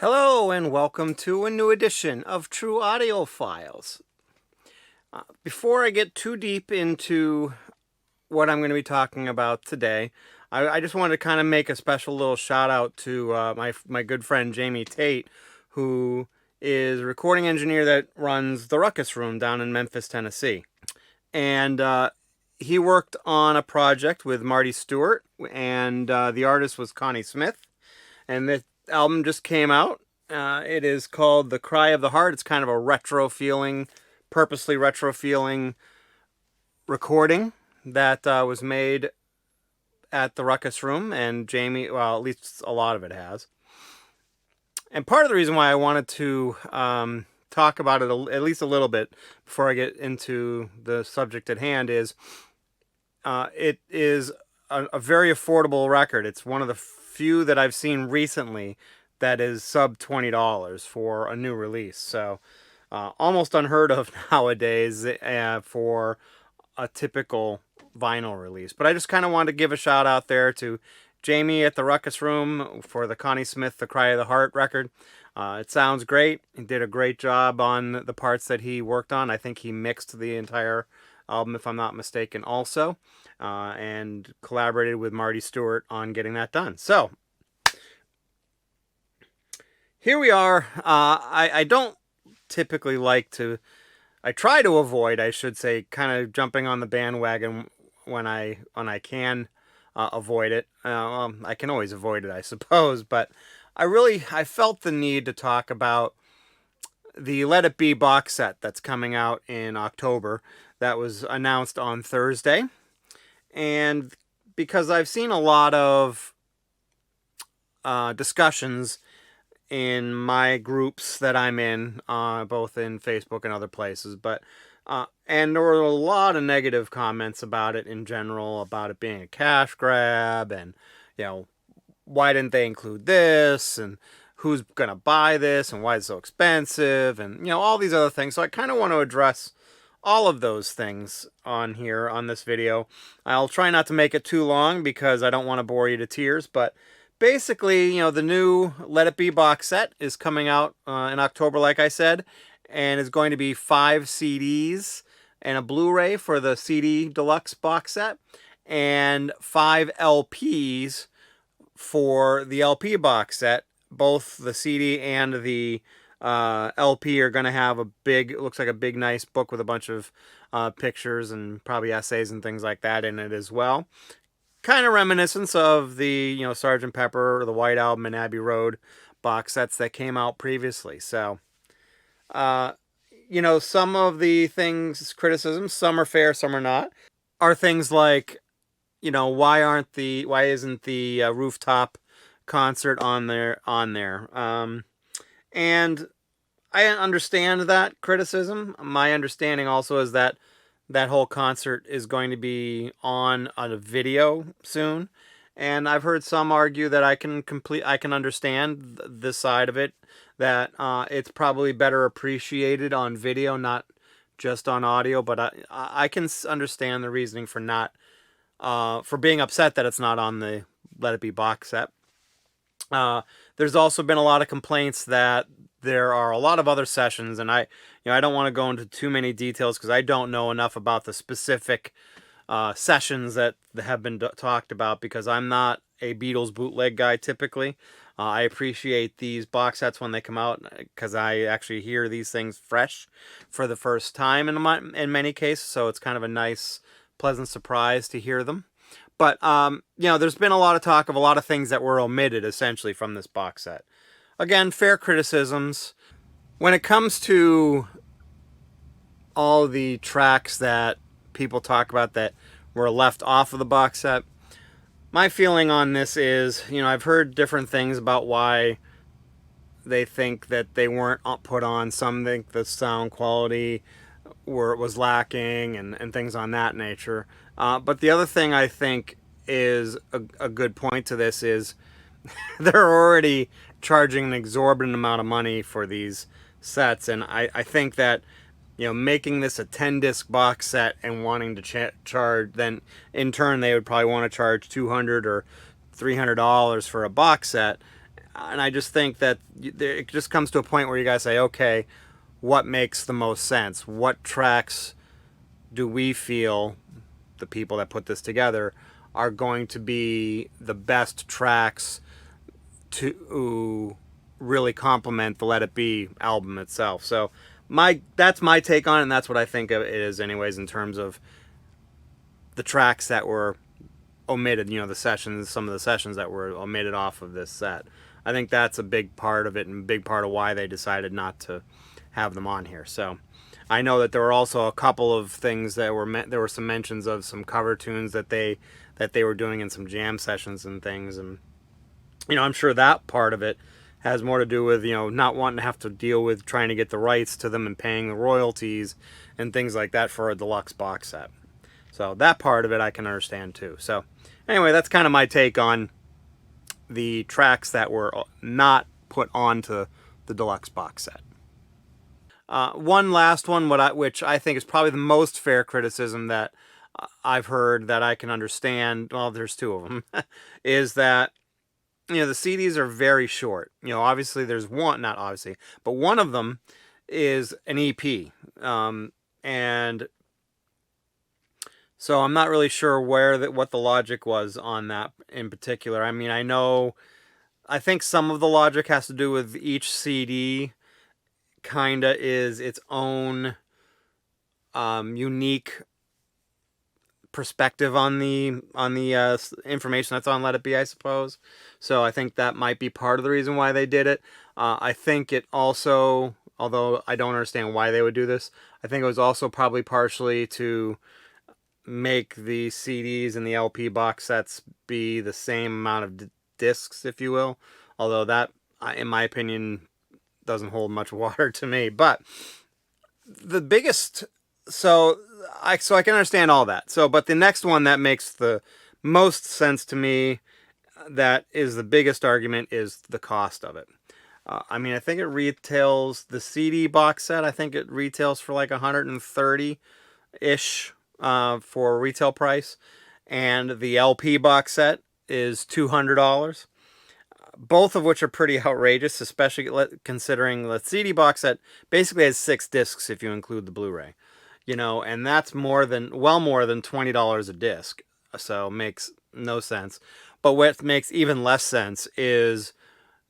Hello and welcome to a new edition of True Audiophiles. Before I get too deep into what I'm going to be talking about today, I just wanted to kind of make a special little shout out to my good friend Jamie Tate, who is a recording engineer that runs the Ruckus Room down in Memphis, Tennessee. And he worked on a project with Marty Stewart, and the artist was Connie Smith. And the album just came out. It is called The Cry of the Heart. It's kind of a retro feeling, purposely retro feeling recording that was made at the Ruckus Room. And Jamie, well, at least a lot of it has. And part of the reason why I wanted to talk about it at least a little bit before I get into the subject at hand is it is a very affordable record. It's one of the few that I've seen recently that is sub $20 for a new release. So almost unheard of nowadays for a typical vinyl release. But I just kind of wanted to give a shout out there to Jamie at the Ruckus Room for the Connie Smith The Cry of the Heart record. It sounds great. He did a great job on the parts that he worked on. I think he mixed the entire album, if I'm not mistaken, also, and collaborated with Marty Stewart on getting that done. So here we are. I don't typically like to, I try to avoid, I should say, kind of jumping on the bandwagon when I can avoid it. I can always avoid it, I suppose, but I felt the need to talk about the Let It Be box set that's coming out in October. That was announced on Thursday. And because I've seen a lot of discussions in my groups that I'm in, both in Facebook and other places, and there were a lot of negative comments about it in general, about it being a cash grab, and why didn't they include this, and who's gonna buy this, and why is it so expensive, and all these other things. So I kind of want to address all of those things on here on this video. I'll try not to make it too long because I don't want to bore you to tears, but basically, the new Let It Be box set is coming out in October, like I said, and is going to be 5 CDs and a Blu-ray for the CD Deluxe box set, and 5 LPs for the LP box set. Both the CD and the LP are going to have it looks like a big, nice book with a bunch of pictures and probably essays and things like that in it as well. Kind of reminiscence of the, Sgt. Pepper, the White Album, and Abbey Road box sets that came out previously. So, some of the things, criticisms, some are fair, some are not, are things like, why isn't the rooftop concert on there? And I understand that criticism. My understanding also is that that whole concert is going to be on a video soon. And I've heard some argue that I can understand this side of it, that it's probably better appreciated on video, not just on audio. But I can understand the reasoning for not, for being upset that it's not on the Let It Be box set. There's also been a lot of complaints that there are a lot of other sessions, and I don't want to go into too many details because I don't know enough about the specific sessions that have been talked about, because I'm not a Beatles bootleg guy typically. I appreciate these box sets when they come out because I actually hear these things fresh for the first time in many cases, so it's kind of a nice, pleasant surprise to hear them. But, there's been a lot of talk of a lot of things that were omitted, essentially, from this box set. Again, fair criticisms. When it comes to all the tracks that people talk about that were left off of the box set, my feeling on this is, I've heard different things about why they think that they weren't put on. Some think the sound quality was lacking and things on that nature. But the other thing I think is a good point to this is they're already charging an exorbitant amount of money for these sets, and I think that making this a 10-disc box set and wanting to charge, then in turn they would probably want to charge $200 or $300 for a box set. And I just think that it just comes to a point where you guys say, okay, what makes the most sense? What tracks do we feel, the people that put this together, are going to be the best tracks to really complement the Let It Be album itself? So that's my take on it, and that's what I think of it is anyways, in terms of the tracks that were omitted, the sessions, some of the sessions that were omitted off of this set. I think that's a big part of it, and a big part of why they decided not to have them on here. So I know that there were also a couple of things that there were some mentions of some cover tunes that they were doing in some jam sessions and things, and I'm sure that part of it has more to do with not wanting to have to deal with trying to get the rights to them and paying the royalties and things like that for a deluxe box set. So that part of it I can understand too. So anyway, that's kind of my take on the tracks that were not put onto the deluxe box set. One last one, which I think is probably the most fair criticism that I've heard that I can understand. Well, there's two of them, is that the CDs are very short. Obviously there's one, not obviously, but one of them is an EP, and so I'm not really sure what the logic was on that in particular. I mean, I think some of the logic has to do with each CD kinda is its own unique perspective on the information that's on Let It Be, I suppose. So I think that might be part of the reason why they did it. I think it also, although I don't understand why they would do this, I think it was also probably partially to make the CDs and the LP box sets be the same amount of discs, if you will. Although that, in my opinion, doesn't hold much water to me. But the biggest, so I can understand all that. But the next one that makes the most sense to me, that is the biggest argument, is the cost of it. I mean, I think it retails, the CD box set, I think it retails for like $130-ish for retail price, and the LP box set is $200. Both of which are pretty outrageous, especially considering the CD box set basically has 6 discs if you include the Blu-ray, and that's more than $20 a disc, so it makes no sense. But what makes even less sense is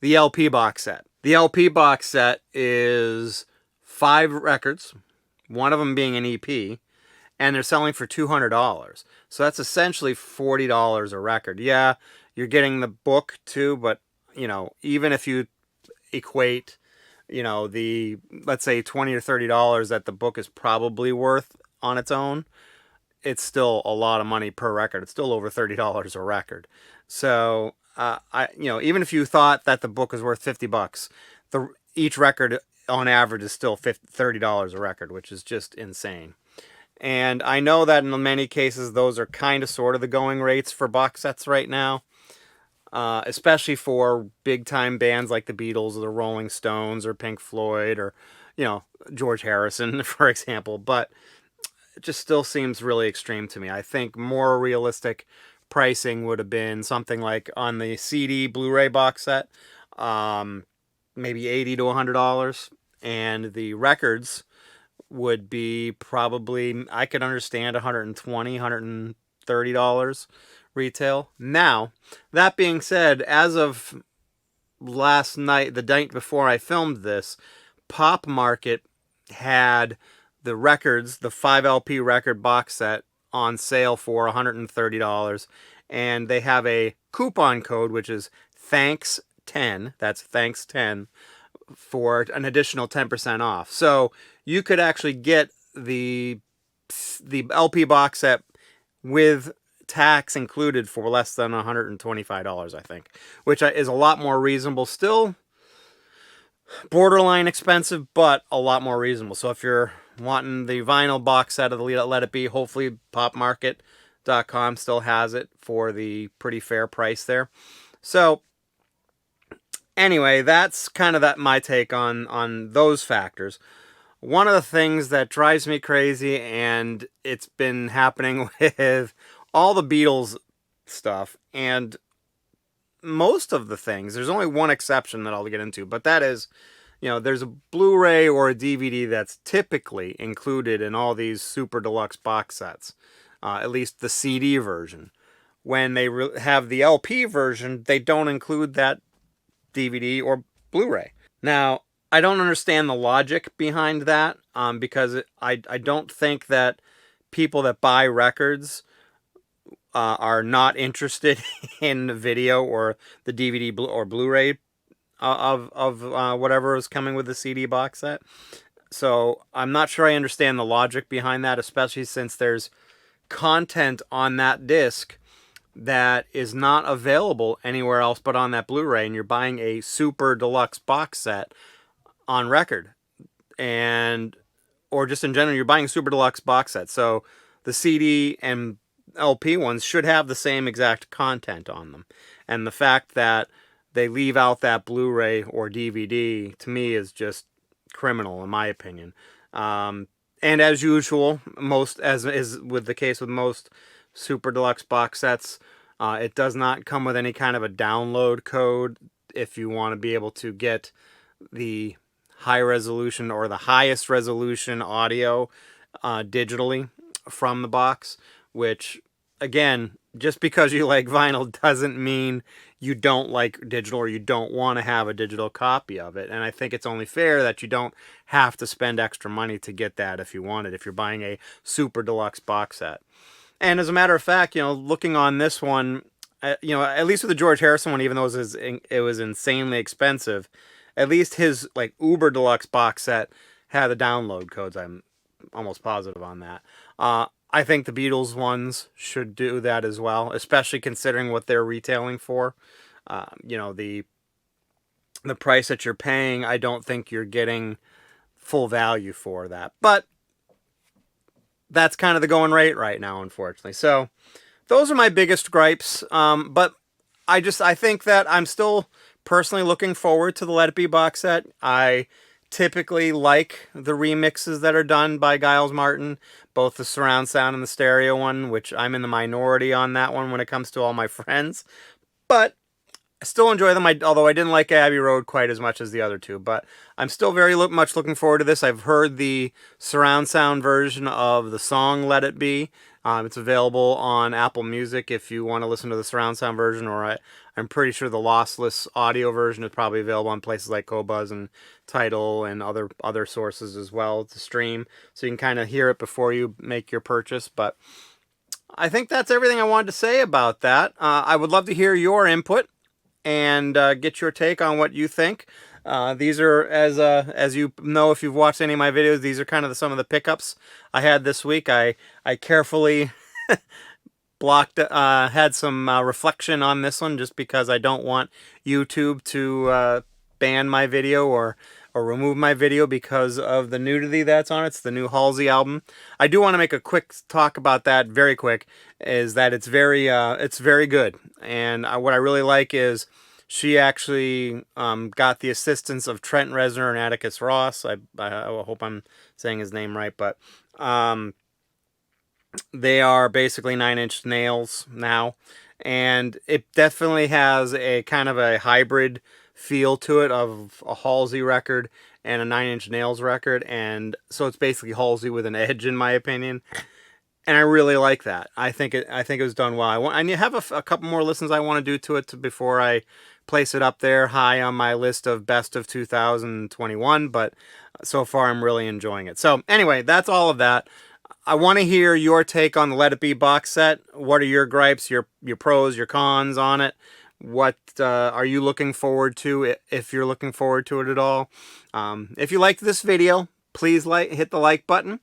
the LP box set. The LP box set is 5 records, one of them being an EP, and they're selling for $200. So that's essentially $40 a record. Yeah, you're getting the book too, but even if you equate, the, let's say $20 or $30 that the book is probably worth on its own, it's still a lot of money per record. It's still over $30 a record. So, even if you thought that the book was worth $50, each record on average is still $30 a record, which is just insane. And I know that in many cases, those are kind of sort of the going rates for box sets right now. Especially for big time bands like the Beatles or the Rolling Stones or Pink Floyd or, George Harrison, for example. But it just still seems really extreme to me. I think more realistic pricing would have been something like on the CD Blu-ray box set, maybe $80 to $100, and the records would be probably, I could understand, $120, $130 retail. Now, that being said, as of last night, the night before I filmed this, Pop Market had the records, the 5 LP record box set, on sale for $130, and they have a coupon code, which is THANKS10, that's THANKS10, for an additional 10% off. So you could actually get the LP box set with tax included for less than $125, I think, which is a lot more reasonable. Still borderline expensive, but a lot more reasonable. So if you're wanting the vinyl box set of the Let It Be, hopefully popmarket.com still has it for the pretty fair price there. So anyway, that's kind of my take on those factors. One of the things that drives me crazy, and it's been happening with all the Beatles stuff, and most of the things. There's only one exception that I'll get into, but that is, there's a Blu-ray or a DVD that's typically included in all these super deluxe box sets, at least the CD version. When they have the LP version, they don't include that DVD or Blu-ray. Now, I don't understand the logic behind that, because I don't think that people that buy records are not interested in the video or the DVD or Blu-ray of whatever is coming with the CD box set. So I'm not sure I understand the logic behind that, especially since there's content on that disc that is not available anywhere else but on that Blu-ray, and you're buying a super deluxe box set on record, and or just in general, you're buying a super deluxe box set. So the CD and LP ones should have the same exact content on them. And the fact that they leave out that Blu-ray or DVD, to me, is just criminal, in my opinion. And as usual, as is with the case with most super deluxe box sets, it does not come with any kind of a download code if you want to be able to get the high resolution or the highest resolution audio digitally from the box, which, again, just because you like vinyl doesn't mean you don't like digital or you don't want to have a digital copy of it. And I think it's only fair that you don't have to spend extra money to get that if you want it, if you're buying a super deluxe box set. And as a matter of fact, looking on this one, at least with the George Harrison one, even though it was insanely expensive, at least his like uber deluxe box set had the download codes. I'm almost positive on that. I think the Beatles ones should do that as well, especially considering what they're retailing for. The price that you're paying, I don't think you're getting full value for that. But that's kind of the going rate right now, unfortunately. So those are my biggest gripes. But I think that I'm still personally looking forward to the Let It Be box set. I typically like the remixes that are done by Giles Martin, both the surround sound and the stereo one, which I'm in the minority on that one when it comes to all my friends. But I still enjoy them, although I didn't like Abbey Road quite as much as the other two. But I'm still very much looking forward to this. I've heard the surround sound version of the song Let It Be. It's available on Apple Music if you want to listen to the surround sound version, or I'm pretty sure the lossless audio version is probably available on places like Qobuz and Tidal and other sources as well to stream. So you can kind of hear it before you make your purchase. But I think that's everything I wanted to say about that. I would love to hear your input and get your take on what you think. These are, as you know, if you've watched any of my videos, these are kind of some of the pickups I had this week. I carefully had some reflection on this one just because I don't want YouTube to ban my video or remove my video because of the nudity that's on it. It's the new Halsey album. I do want to make a quick talk about that, very quick, is that it's very good. And what I really like is she actually got the assistance of Trent Reznor and Atticus Ross. I hope I'm saying his name right, but they are basically Nine Inch Nails now. And it definitely has a kind of a hybrid feel to it of a Halsey record and a Nine Inch Nails record. And so it's basically Halsey with an edge, in my opinion. And I really like that. I think it was done well. I have a couple more listens I want to do to it before I place it up there high on my list of best of 2021. But so far, I'm really enjoying it. So anyway, that's all of that. I want to hear your take on the Let It Be box set. What are your gripes, your pros, your cons on it? What are you looking forward to, if you're looking forward to it at all? If you liked this video, please hit the like button.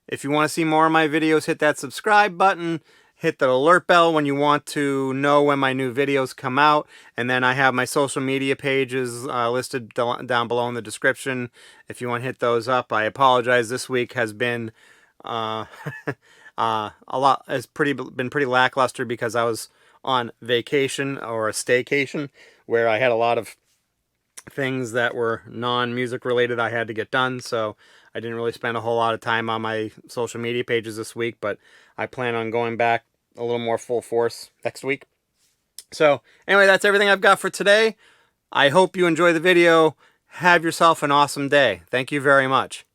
If you want to see more of my videos, hit that subscribe button. Hit the alert bell when you want to know when my new videos come out. And then I have my social media pages listed down below in the description if you want to hit those up. I apologize. This week has been a lot. Been pretty lackluster because I was on vacation or a staycation where I had a lot of things that were non-music related I had to get done. So I didn't really spend a whole lot of time on my social media pages this week, but I plan on going back a little more full force next week. So anyway, that's everything I've got for today. I hope you enjoy the video. Have yourself an awesome day. Thank you very much.